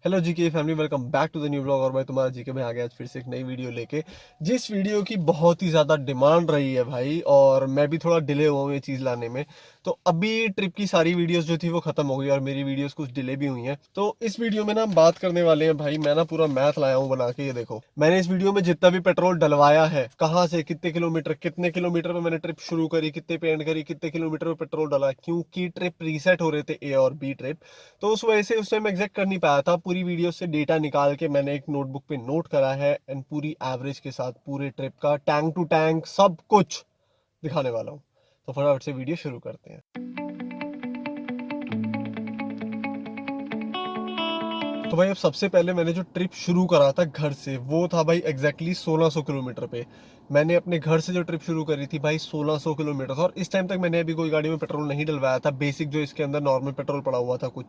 Hello GK family, welcome back to the new blog. और मैं तुम्हारा जीके में आ गया आज फिर से एक नई वीडियो लेके, जिस वीडियो की बहुत ही ज़्यादा डिमांड रही है भाई। और मैं भी थोड़ा डिले हुआ हूँ ये चीज़ लाने में। तो अभी ट्रिप की सारी वीडियोस जो थी वो खत्म हो गई और मेरी वीडियोस कुछ डिले भी हुई हैं। तो इस वीडियो में ना हम बात करने वाले हैं भाई, मैं ना पूरा मैथ लाया हूँ बना के। ये देखो, मैंने इस वीडियो में जितना भी पेट्रोल डलवाया है, कहाँ से कितने किलोमीटर पे मैंने ट्रिप शुरू करी, कितने पे एंड करी, कितने किलोमीटर पे पेट्रोल डला, क्योंकि ट्रिप रीसेट हो रहे थे ए और बी ट्रिप। तो उस वजह से उस टाइम एग्जैक्ट कर नहीं पाया था। पूरी वीडियो से डेटा निकाल के मैंने एक नोटबुक पे नोट करा है एंड पूरी एवरेज के साथ पूरे ट्रिप का टैंक टू टैंक सब कुछ दिखाने वाला हूँ। तो फटाफट से वीडियो शुरू करते हैं। तो भाई अब सबसे पहले मैंने जो ट्रिप शुरू करा था घर से, वो था भाई एग्जैक्टली 1600 किलोमीटर पे। मैंने अपने घर से जो ट्रिप शुरू करी थी भाई 1600 किलोमीटर था। और इस टाइम तक मैंने अभी कोई गाड़ी में पेट्रोल नहीं डलवाया था। बेसिक जो इसके अंदर नॉर्मल पेट्रोल पड़ा हुआ था, कुछ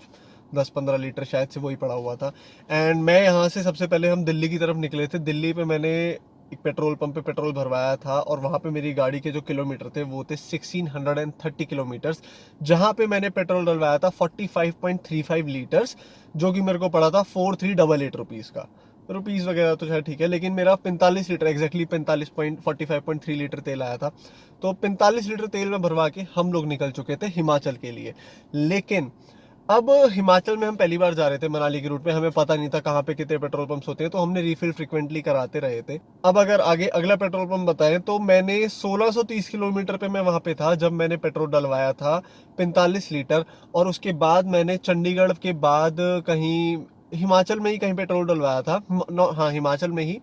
10-15 लीटर शायद से वही पड़ा हुआ था। एंड मैं यहाँ से सबसे पहले हम दिल्ली की तरफ निकले थे। दिल्ली पे मैंने एक पेट्रोल पंप पे पेट्रोल भरवाया था और वहाँ पे मेरी गाड़ी के जो किलोमीटर थे वो थे 1630 किलोमीटर्स। जहाँ पे मैंने पेट्रोल डलवाया था 45.35 लीटर्स, जो कि मेरे को पड़ा था 4388 रुपीज़ का। रुपीज़ वगैरह तो शायद ठीक है, लेकिन मेरा 45 लीटर एग्जैक्टली 45.45.3 लीटर तेल आया था। तो 45 लीटर तेल में भरवा के हम लोग निकल चुके थे हिमाचल के लिए। लेकिन अब हिमाचल में हम पहली बार जा रहे थे मनाली के रूट में, हमें पता नहीं था कहाँ पे कितने पेट्रोल पंप्स होते हैं, तो हमने रिफिल फ्रिक्वेंटली कराते रहे थे। अब अगर आगे अगला पेट्रोल पंप बताएं तो मैंने 1630 किलोमीटर पे मैं वहां पे था जब मैंने पेट्रोल डलवाया था 45 लीटर। और उसके बाद मैंने चंडीगढ़ के बाद कहीं हिमाचल में ही कहीं पेट्रोल डलवाया था। हाँ, हिमाचल में ही,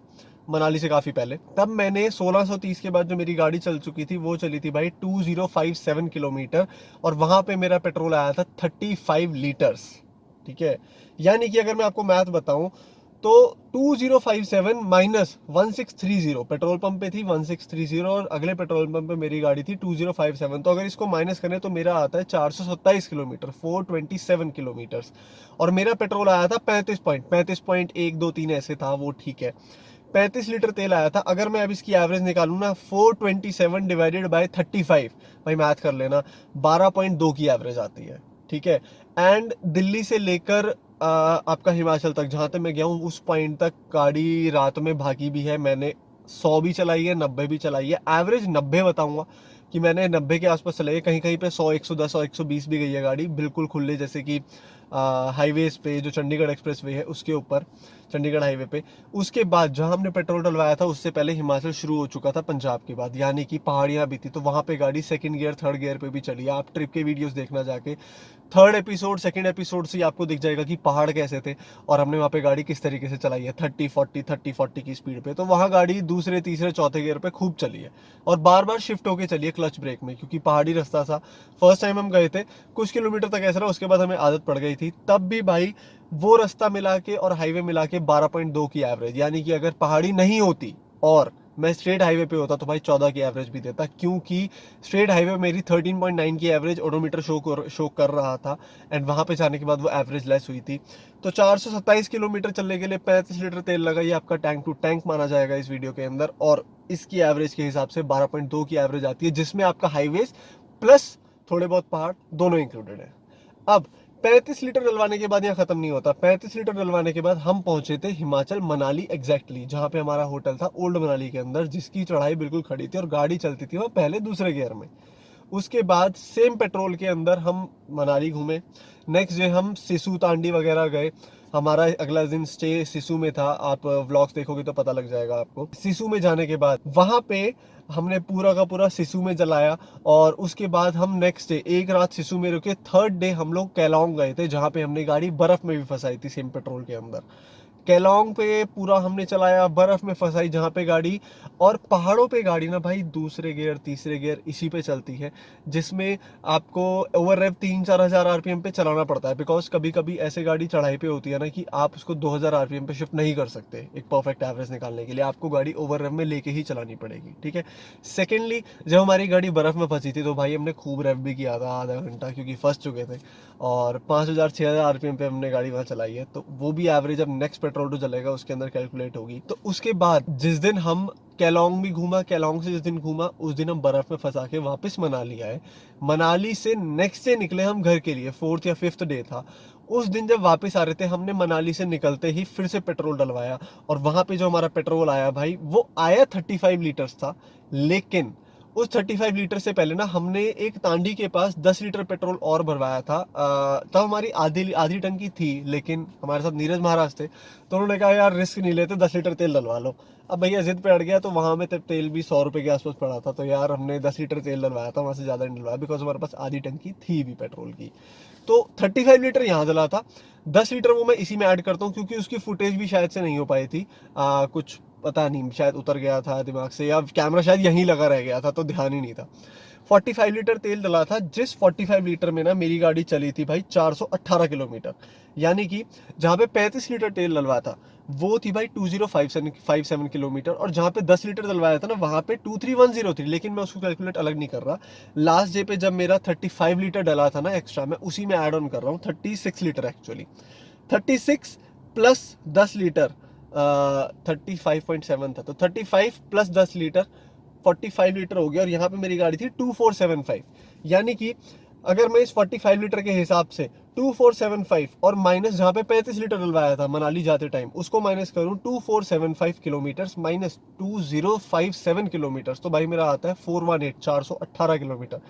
मनाली से काफी पहले। तब मैंने 1630 के बाद जो मेरी गाड़ी चल चुकी थी वो चली थी भाई 2057 किलोमीटर। और वहां पे मेरा पेट्रोल आया था 35 लीटर्स। ठीक है, यानी कि अगर मैं आपको मैथ बताऊं तो 2057 माइनस 1630, पेट्रोल पंप पे थी 1630 और अगले पेट्रोल पंप पे मेरी गाड़ी थी 2057। तो अगर इसको माइनस करें तो मेरा आता है 427 किलोमीटर, 427 किलोमीटर। और मेरा पेट्रोल आया था 35.123 ऐसे था वो, ठीक है। 35 लीटर तेल आया था। अगर मैं अब इसकी एवरेज निकालूं ना, 427 डिवाइडेड बाय 35, भाई मैथ कर लेना, 12.2 की एवरेज आती है। ठीक है। एंड दिल्ली से लेकर आपका हिमाचल तक, जहां तक मैं गया हूँ उस पॉइंट तक गाड़ी रात में भागी भी है मैंने। 100 भी चलाई है, 90 भी चलाई है। एवरेज 90 बताऊंगा कि मैंने 90 के आसपास चलाई है। कहीं कहीं पे 100, 110 और 120 भी गई है गाड़ी, बिल्कुल खुले, जैसे कि हाईवेज पे जो चंडीगढ़ एक्सप्रेस वे है उसके ऊपर, चंडीगढ़ हाईवे पे। उसके बाद जहां हमने पेट्रोल डलवाया था उससे पहले हिमाचल शुरू हो चुका था पंजाब के बाद, यानी कि पहाड़ियां भी थी। तो वहां पे गाड़ी सेकंड गियर थर्ड गियर पे भी चली है। आप ट्रिप के वीडियोस देखना जाके, थर्ड एपिसोड सेकंड एपिसोड से आपको दिख जाएगा कि पहाड़ कैसे थे और हमने वहाँ पे गाड़ी किस तरीके से चलाई है, 30-40 की स्पीड पे। तो वहाँ गाड़ी दूसरे तीसरे चौथे गियर पे खूब चली है और बार बार शिफ्ट होके चली है क्लच ब्रेक में, क्योंकि पहाड़ी रास्ता था। फर्स्ट टाइम हम गए थे, कुछ किलोमीटर तक ऐसा रहा, उसके बाद हमें आदत पड़ गई थी। तब भी भाई वो रास्ता मिला के और हाईवे मिला के 12.2 की एवरेज, यानी कि अगर पहाड़ी नहीं होती और मैं स्ट्रेट हाईवे पे होता तो भाई 14 की एवरेज भी देता, क्योंकि स्ट्रेट हाईवे मेरी 13.9 की एवरेज ओडोमीटर शो कर रहा था। एंड वहां पे जाने के बाद वो एवरेज लेस हुई थी। तो 427 किलोमीटर चलने के लिए 35 लीटर तेल लगा, ये आपका टैंक टू टैंक माना जाएगा इस वीडियो के अंदर। और इसकी एवरेज के हिसाब से 12.2 की एवरेज आती है, जिसमें आपका हाईवेज प्लस थोड़े बहुत पहाड़ दोनों इंक्लूडेड है। अब 35 लीटर डलवाने के बाद यहाँ खत्म नहीं होता। 35 लीटर डलवाने के बाद हम पहुंचे थे हिमाचल मनाली एग्जैक्टली, जहां पे हमारा होटल था ओल्ड मनाली के अंदर, जिसकी चढ़ाई बिल्कुल खड़ी थी और गाड़ी चलती थी वह पहले दूसरे गियर में। उसके बाद सेम पेट्रोल के अंदर हम मनाली घूमे। नेक्स्ट डे हम सिसु तांडी वगैरह गए। हमारा अगला दिन स्टे सिसु में था। आप व्लॉग्स देखोगे तो पता लग जाएगा आपको। सिसु में जाने के बाद वहां पे हमने पूरा का पूरा सिसु में जलाया। और उसके बाद हम नेक्स्ट डे एक रात सिसु में रुके। थर्ड डे हम लोग केलोंग गए थे, जहां पे हमने गाड़ी बर्फ में भी फंसाई थी सेम पेट्रोल के अंदर। केलोंग पे पूरा हमने चलाया, बर्फ में फंसाई जहाँ पे गाड़ी। और पहाड़ों पे गाड़ी ना भाई दूसरे गियर तीसरे गियर इसी पे चलती है, जिसमें आपको ओवर रेव 3-4 हज़ार आरपीएम पे चलाना पड़ता है। बिकॉज कभी कभी ऐसे गाड़ी चढ़ाई पे होती है ना कि आप उसको 2000 आरपीएम पे शिफ्ट नहीं कर सकते। एक परफेक्ट एवरेज निकालने के लिए आपको गाड़ी ओवर रेव में लेके ही चलानी पड़ेगी। ठीक है। सेकेंडली, जब हमारी गाड़ी बर्फ में फंसी थी तो भाई हमने खूब रेव भी किया था, आधा घंटा, क्योंकि फंस चुके थे। और 5000-6000 आरपीएम पे हमने गाड़ी वहां चलाई है। तो वो भी एवरेज अब नेक्स्ट पेट्रोल जो चलेगा उसके अंदर कैलकुलेट होगी। तो उसके बाद जिस दिन हम केलोंग भी घूमा, केलोंग से जिस दिन घूमा उस दिन हम बर्फ में फंसा के वापस मनाली आए। मनाली से नेक्स्ट डे निकले हम घर के लिए, फोर्थ या फिफ्थ डे था। उस दिन जब वापस आ रहे थे, हमने मनाली से निकलते ही फिर से पेट्रोल डलवाया, और वहां पे जो हमारा पेट्रोल आया भाई, वो आया 35 लीटर्स था। लेकिन उस 35 लीटर से पहले ना हमने एक तांडी के पास 10 लीटर पेट्रोल और भरवाया था। तब हमारी आधी आधी टंकी थी, लेकिन हमारे साथ नीरज महाराज थे, तो उन्होंने कहा यार रिस्क नहीं लेते, 10 लीटर तेल डलवा लो। अब भैया जिद पे अड़ गया, तो वहां में तेल भी 100 रुपए के आसपास पड़ा था, तो यार हमने 10 लीटर तेल डलवाया था, वहां से ज्यादा नहीं डलवाया, बिकॉज हमारे पास आधी टंकी थी भी पेट्रोल की। तो 35 लीटर यहाँ डला था, 10 लीटर वो मैं इसी में ऐड करता हूँ, क्योंकि उसकी फुटेज भी शायद से नहीं हो पाई थी। कुछ पता नहीं, शायद उतर गया था दिमाग से, या कैमरा शायद यहीं लगा रह गया था, तो ध्यान ही नहीं था। 45 लीटर तेल डला था, जिस 45 लीटर में ना मेरी गाड़ी चली थी भाई 418 किलोमीटर। यानी कि जहाँ पे 35 लीटर तेल डलवाया था, वो थी भाई 2057 किलोमीटर, और जहाँ पे 10 लीटर डलवाया था ना, वहाँ पे 23103। लेकिन मैं उसको कैलकुलेट अलग नहीं कर रहा। लास्ट डे पे जब मेरा 35 लीटर डला था ना एक्स्ट्रा, मैं उसी में ऐड ऑन कर रहा हूँ 36 लीटर एक्चुअली। 36 प्लस 10 लीटर, 35.7 था, तो 35 प्लस 10 लीटर 45 लीटर हो गया, और यहाँ पे मेरी गाड़ी थी 2475। यानी कि अगर मैं इस 45 लीटर के हिसाब से 2475 और माइनस जहाँ पे 35 लीटर डलवाया था मनाली जाते टाइम, उसको माइनस करूँ 2475 किलोमीटर माइनस 2057 किलोमीटर, तो भाई मेरा आता है 418 किलोमीटर,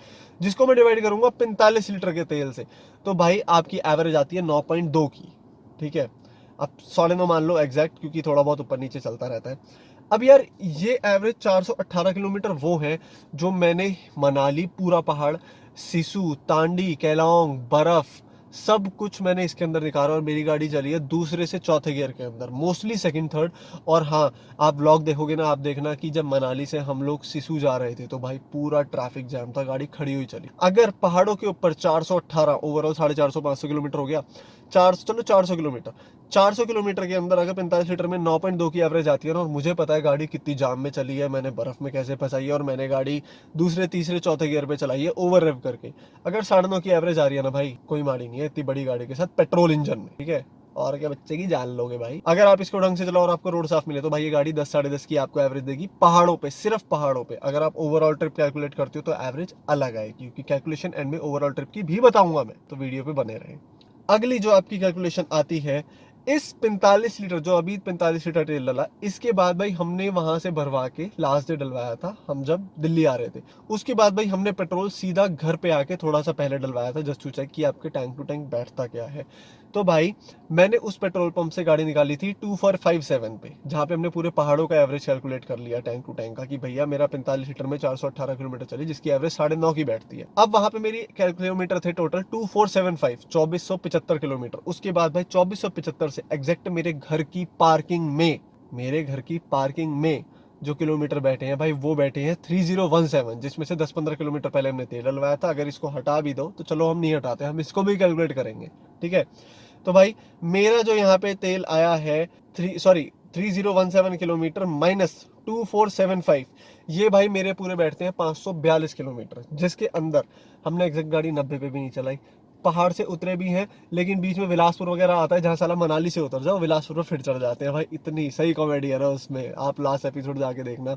जिसको मैं डिवाइड करूंगा 45 लीटर के तेल से, तो भाई आपकी एवरेज आती है 9.2 की। ठीक है, अब 9.5 मान लो एग्जैक्ट, क्योंकि थोड़ा बहुत ऊपर नीचे चलता रहता है। अब यार ये एवरेज 418 किलोमीटर वो है जो मैंने मनाली पूरा पहाड़, सिसु, तांडी, केलोंग, बर्फ, सब कुछ मैंने इसके अंदर निकाला, और मेरी गाड़ी चली है दूसरे से चौथे गियर के अंदर, मोस्टली सेकंड थर्ड। और हाँ, आप व्लॉग देखोगे ना, आप देखना कि जब मनाली से हम लोग सिसु जा रहे थे, तो भाई पूरा ट्रैफिक जैम था, गाड़ी खड़ी हुई चली। अगर पहाड़ों के ऊपर 418, ओवरऑल 450 500 किलोमीटर हो गया, 400 किलोमीटर, 400 किलोमीटर के अंदर अगर 45 लीटर में 9.2 की एवरेज आती है ना, और मुझे पता है गाड़ी कितनी जाम में चली है, मैंने बर्फ में कैसे फंसाई है, और मैंने गाड़ी दूसरे तीसरे चौथे गियर पे चलाई है ओवर रेव करके, अगर 9.5 की एवरेज आ रही है ना भाई, कोई माड़ी नहीं है इतनी बड़ी गाड़ी के साथ पेट्रोल इंजन में। ठीक है, और क्या बच्चे की जान लोगे भाई, अगर आप इसको ढंग से चलाओ और आपको रोड साफ मिले, तो भाई ये गाड़ी 10 10.5 की आपको एवरेज देगी पहाड़ों पे, सिर्फ पहाड़ों पे। अगर आप ओवरऑल ट्रिप कैलकुलेट करते हो तो एवरेज अलग आएगी, क्योंकि कैलकुलेशन एंड में ओवरऑल ट्रिप की भी बताऊंगा मैं, तो वीडियो पे बने रहें। अगली जो आपकी कैलकुलेशन आती है, इस 45 लीटर, जो अभी 45 लीटर तेल डला, इसके बाद भाई हमने वहां से भरवा के लास्ट डे डलवाया था, हम जब दिल्ली आ रहे थे, उसके बाद भाई हमने पेट्रोल सीधा घर पे आके थोड़ा सा पहले डलवाया था, जस्ट टू चेक कि आपके टैंक टू टैंक बैठता क्या है। तो भाई मैंने उस पेट्रोल पंप से गाड़ी निकाली थी 2457 पे, जहाँ पे हमने पूरे पहाड़ों का एवरेज कैलकुलेट कर लिया टैंक टू टैंक का, कि भैया मेरा 45 लीटर में 418 किलोमीटर चली, जिसकी एवरेज 9.5 की बैठती है। अब वहां पे मेरी किलोमीटर थे टोटल 2475, 2475 किलोमीटर। उसके बाद भाई 2475 से एग्जैक्ट मेरे घर की पार्किंग में जो किलोमीटर बैठे हैं भाई, वो बैठे हैं 3017, जिसमें से 10-15 किलोमीटर पहले हमने तेल डलवाया था। अगर इसको हटा भी दो तो चलो, हम नहीं हटाते, हम इसको भी कैलकुलेट करेंगे। ठीक है, तो भाई मेरा जो यहाँ पे तेल आया है 3017 किलोमीटर माइनस 2475, ये भाई मेरे पूरे बैठते हैं 542 किलोमीटर, जिसके अंदर हमने एग्जैक्ट गाड़ी 90 पे भी नहीं चलाई, पहाड़ से उतरे भी हैं, लेकिन बीच में बिलासपुर वगैरह आता है, जहाँ साला मनाली से उतर जाओ, बिलासपुर में फिर चढ़ जाते हैं भाई। इतनी सही कॉमेडी है ना उसमें, आप लास्ट एपिसोड जाके देखना,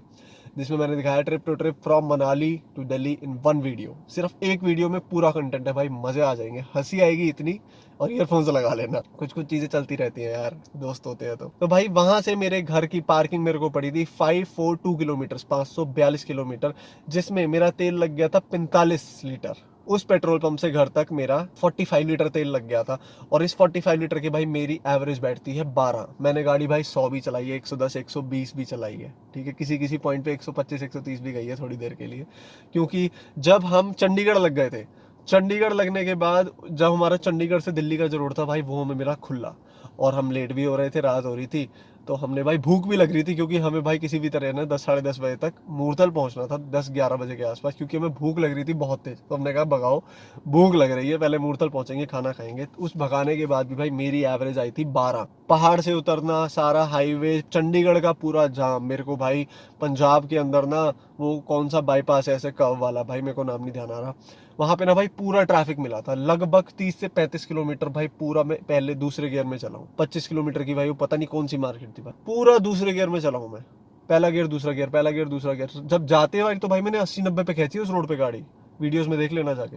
जिसमें मैंने दिखाया trip to trip from Manali to Delhi in one video. सिर्फ एक वीडियो में पूरा कंटेंट है भाई, मजे आ जाएंगे, हंसी आएगी इतनी, और ईयरफोन्स लगा लेना, कुछ कुछ चीजें चलती रहती हैं यार, दोस्त होते हैं तो भाई वहां से मेरे घर की पार्किंग मेरे को पड़ी थी 542 किलोमीटर, 542 किलोमीटर, जिसमें मेरा तेल लग गया था 45 लीटर। उस पेट्रोल पंप से घर तक मेरा 45 लीटर तेल लग गया था, और इस 45 लीटर की भाई मेरी एवरेज बैठती है 12। मैंने गाड़ी भाई 100 भी चलाई है, 110 120 भी चलाई है। ठीक है, किसी किसी पॉइंट पे 125 130 भी गई है थोड़ी देर के लिए, क्योंकि जब हम चंडीगढ़ लग गए थे, चंडीगढ़ लगने के बाद जब हमारा चंडीगढ़ से दिल्ली का जो रोड था भाई, वो हमें मिला खुला, और हम लेट भी हो रहे थे, रात हो रही थी, तो हमने भाई भूख भी लग रही थी, क्योंकि हमें भाई किसी भी तरह ना 10 10:30 बजे तक मूर्थल पहुंचना था, 10-11 बजे के आसपास, क्योंकि हमें भूख लग रही थी बहुत तेज। तो हमने कहा भगाओ, भूख लग रही है, पहले मूर्थल पहुंचेंगे, खाना खाएंगे। उस भगाने के बाद भी भाई मेरी एवरेज आई थी 12। पहाड़ से उतरना, सारा हाईवे, चंडीगढ़ का पूरा जाम, मेरे को भाई पंजाब के अंदर ना वो कौन सा बाईपास है ऐसे कर्व वाला, भाई मेरे को नाम नहीं ध्यान आ रहा, वहां पे ना भाई पूरा ट्रैफिक मिला था, लगभग 30 से 35 किलोमीटर भाई पूरा मैं पहले दूसरे गियर में चला हूँ। 25 किलोमीटर की भाई वो पता नहीं कौन सी मार्केट थी भाई, पूरा दूसरे गियर में चला हूँ मैं, पहला गियर दूसरा गियर, पहला गियर दूसरा गियर। जब जाते भाई तो भाई मैंने 80-90 पे खींची उस रोड पे गाड़ी, वीडियोस में देख लेना जाके।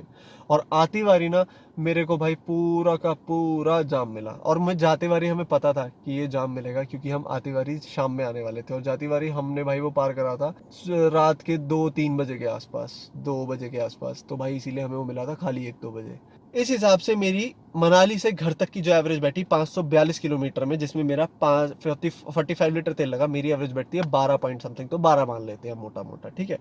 और आती बारी ना मेरे को भाई पूरा का पूरा जाम मिला, और मैं जाते बारी हमें पता था कि ये जाम मिलेगा, क्योंकि हम आती बारी शाम में आने वाले थे, और जाती बारी हमने भाई वो पार करा था रात के 2-3 बजे के आसपास, 2 बजे के आसपास। तो भाई इसीलिए हमें वो मिला था खाली 1-2 बजे। इस हिसाब से मेरी मनाली से घर तक की जो एवरेज बैठी 542 किलोमीटर में, जिसमें मेरा 45 लीटर तेल लगा, मेरी एवरेज बैठती है 12 पॉइंट समथिंग, तो 12 मान लेते हैं मोटा मोटा, ठीक है।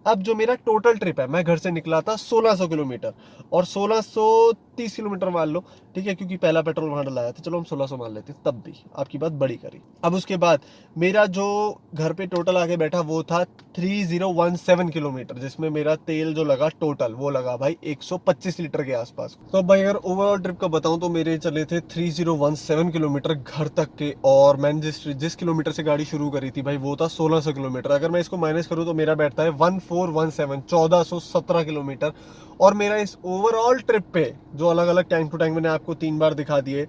अब जो मेरा टोटल ट्रिप है, मैं घर से निकला था 1600 किलोमीटर, और 1630 किलोमीटर मान लो, ठीक है, क्योंकि पहला पेट्रोल वहां डलाया था, चलो हम 1600 मान लेते हैं, तब भी आपकी बात बड़ी करी। अब उसके बाद मेरा जो घर पे टोटल आके बैठा वो था 3017 किलोमीटर, जिसमें मेरा तेल जो लगा टोटल वो लगा भाई 125 लीटर के आसपास। तो भाई अगर ओवरऑल ट्रिप का बताऊं तो मेरे चले थे 3017 किलोमीटर घर तक के, और मैंने जिस किलोमीटर से गाड़ी शुरू करी थी भाई वो था 1600 किलोमीटर। अगर मैं इसको माइनस करूं तो मेरा बैठता है 1417 किलोमीटर। और मेरा इस ओवरऑल ट्रिप पे जो अलग अलग टाइम टू टाइम मैंने आपको 3 बार दिखा दिए,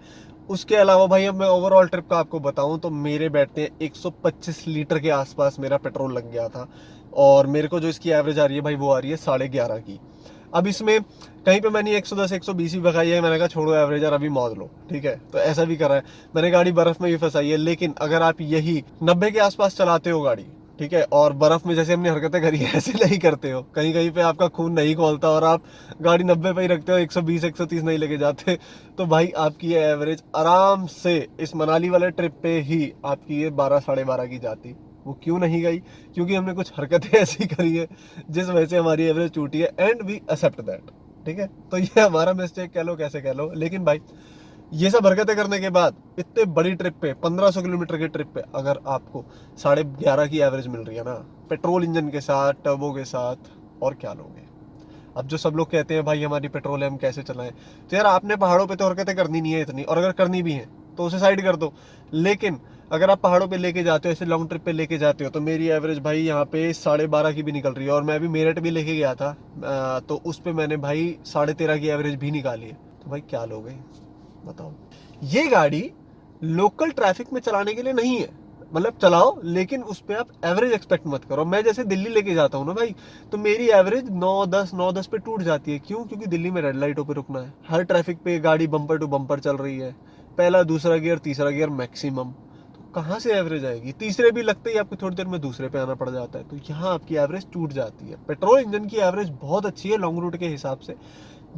उसके अलावा भाई अब मैं ओवरऑल ट्रिप का आपको बताऊं तो मेरे बैठते हैं 125 लीटर के आसपास मेरा पेट्रोल लग गया था। और मेरे को जो इसकी एवरेज आ रही है भाई वो आ रही है 11.5 की। अब इसमें कहीं पे मैंने 110 120 भी भगाई है, मैंने कहा छोड़ो एवरेज यार अभी मौज लो, ठीक है। तो ऐसा भी करा है मैंने, गाड़ी बर्फ में भी फंसाई है। लेकिन अगर आप यही 90 के आसपास चलाते हो गाड़ी, ठीक है, और बर्फ में जैसे हमने हरकतें करी है ऐसे नहीं करते हो, कहीं कहीं पे आपका खून नहीं खोलता और आप गाड़ी 90 पे ही रखते हो, 120 130 नहीं लेके जाते, तो भाई आपकी ये एवरेज आराम से इस मनाली वाले ट्रिप पे ही आपकी ये 12 12.5 की जाती। वो क्यों नहीं गई? क्योंकि हमने कुछ हरकतें ऐसी करी है जिस वजह से हमारी एवरेज टूटी है, एंड वी एक्सेप्ट दैट, ठीक है। तो ये हमारा मिस्टेक कह लो, कैसे कह लो, लेकिन भाई ये सब हरकतें करने के बाद इतने बड़ी ट्रिप पे, 1500 किलोमीटर की ट्रिप पे, अगर आपको 11.5 की एवरेज मिल रही है ना, पेट्रोल इंजन के साथ, टर्बो के साथ, और क्या लोगे। अब जो सब लोग कहते हैं भाई हमारी पेट्रोल है हम कैसे चलाएं, तो यार आपने पहाड़ों पे तो हरकतें करनी नहीं है इतनी, और अगर करनी भी है तो उसे साइड कर दो। लेकिन अगर आप पहाड़ों पे लेके जाते हो, ऐसे लॉन्ग ट्रिप पे लेके जाते हो, तो मेरी एवरेज भाई यहाँ पे 12.5 की भी निकल रही है। और मैं अभी मेरठ भी लेके गया था, तो उस पे मैंने भाई 13.5 की एवरेज भी निकाली है। तो भाई क्या लोगे बताओ। ये गाड़ी लोकल ट्रैफिक में चलाने के लिए नहीं है, मतलब चलाओ लेकिन उस पे आप एवरेज एक्सपेक्ट मत करो। मैं जैसे दिल्ली लेके जाता हूँ ना भाई, तो मेरी एवरेज 9-10 पे टूट जाती है। क्यों? क्योंकि दिल्ली में रेड लाइटों पे रुकना है, हर ट्रैफिक पे गाड़ी बम्पर टू बम्पर चल रही है, पहला दूसरा गियर तीसरा गियर मैक्सिमम। तो कहाँ से एवरेज आएगी? तीसरे भी लगते ही आपको थोड़ी देर में दूसरे पे आना पड़ जाता है, तो यहाँ आपकी एवरेज टूट जाती है। पेट्रोल इंजन की एवरेज बहुत अच्छी है लॉन्ग रूट के हिसाब से।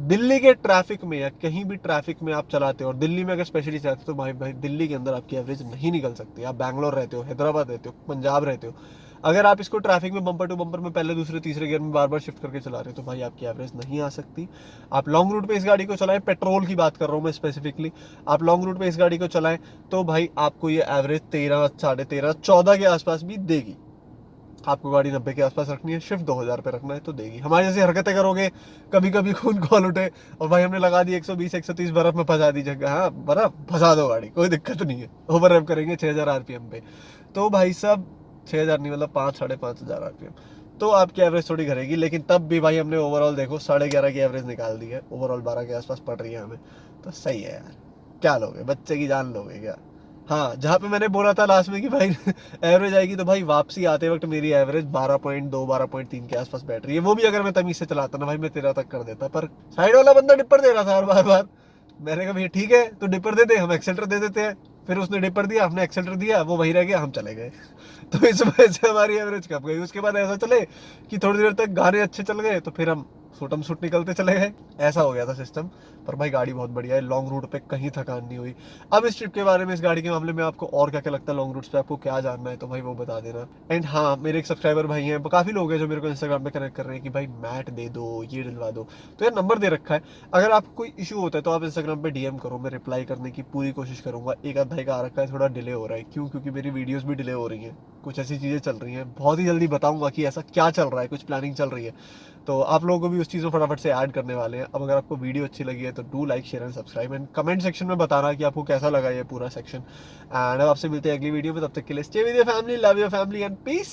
दिल्ली के ट्रैफिक में या कहीं भी ट्रैफिक में आप चलाते हो, और दिल्ली में अगर स्पेशली चलाते हो, तो भाई भाई दिल्ली के अंदर आपकी एवरेज नहीं निकल सकती। आप बैंगलोर रहते हो, हैदराबाद रहते हो, पंजाब रहते हो, अगर आप इसको ट्रैफिक में बम्पर टू बम्पर में पहले दूसरे तीसरे गियर में बार बार शिफ्ट करके चला रहे हो, तो भाई आपकी एवरेज नहीं आ सकती। आप लॉन्ग रूट पे इस गाड़ी को चलाएं, पेट्रोल की बात कर रहा हूँ मैं स्पेसिफिकली, आप लॉन्ग रूट पे इस गाड़ी को चलाएं तो भाई आपको ये एवरेज 13 13.5 14 के आसपास भी देगी। आपको गाड़ी 90 के आसपास रखनी है, शिफ्ट 2000 पे रखना है तो देगी। हमारी जैसी हरकतें करोगे, कभी कभी खून खोल उठे और भाई हमने लगा दी 120 130 बर्फ में फंसा दी जगह, हाँ बर्फ फंसा दो गाड़ी, कोई दिक्कत नहीं है, ओवर रैप करेंगे 6000 आरपीएम पे, तो भाई सब 6000 नहीं मतलब 5-5.5 आरपीएम, तो आपकी एवरेज थोड़ी घरेगी। लेकिन तब भी भाई हमने ओवरऑल देखो 11.5 की एवरेज निकाल दी है, ओवरऑल 12 के आसपास पड़ रही है हमें, तो सही है यार। क्या लोगे, बच्चे की जान लोगे क्या? हाँ, जहाँ पे मैंने बोला था लास्ट में कि भाई एवरेज आएगी, तो भाई वापसी आते वक्त मेरी एवरेज 12.2 12.3 के आसपास बैठ रही है। वो भी अगर मैं तमीज से चलाता ना भाई, मैं 13 तक कर देता, पर साइड वाला बंदा डिपर दे रहा था बार बार। मैंने कहा भैया ठीक है तो डिपर दे दे, हम एक्सेलटर दे देते हैं। फिर उसने डिपर दिया, हमने एक्सेलटर दिया, वो वही रह गया, हम चले गए। तो इस वजह से हमारी एवरेज कम गई। उसके बाद ऐसा चले कि थोड़ी देर तक गाने अच्छे चल गए, तो फिर हम सूटम सूट निकलते चले गए, ऐसा हो गया था सिस्टम। पर भाई गाड़ी बहुत बढ़िया है, लॉन्ग रूट पे कहीं थकान नहीं हुई। अब इस ट्रिप के बारे में, इस गाड़ी के मामले में आपको और क्या क्या लगता है, लॉन्ग रूट्स पे आपको क्या जानना है, तो भाई वो बता देना। एंड हाँ, मेरे एक सब्सक्राइबर भाई हैं, काफी लोग हैं जो मेरे को इंस्टाग्राम पे कनेक्ट कर रहे हैं कि भाई मैट दे दो, ये डलवा दो, तो यार नंबर दे रखा है। अगर आपको कोई इशू होता है तो आप इंस्टाग्राम पे डीएम करो, मैं रिप्लाई करने की पूरी कोशिश करूंगा। एक आध भाई का आ रखा है, थोड़ा डिले हो रहा है, क्यों? क्योंकि मेरी वीडियोस भी डिले हो रही हैं, कुछ ऐसी चीजें चल रही हैं। बहुत ही जल्दी बताऊंगा कि ऐसा क्या चल रहा है, कुछ प्लानिंग चल रही है, तो आप लोगों को भी उस चीज़ को फटाफट से ऐड करने वाले हैं। अब अगर आपको वीडियो अच्छी लगी है तो do like share and subscribe, and comment section में बताना कि आपको कैसा लगा ये पूरा सेक्शन। एंड अब आपसे मिलते हैं अगली वीडियो में, तब तक के लिए stay with your family, love your family and piece.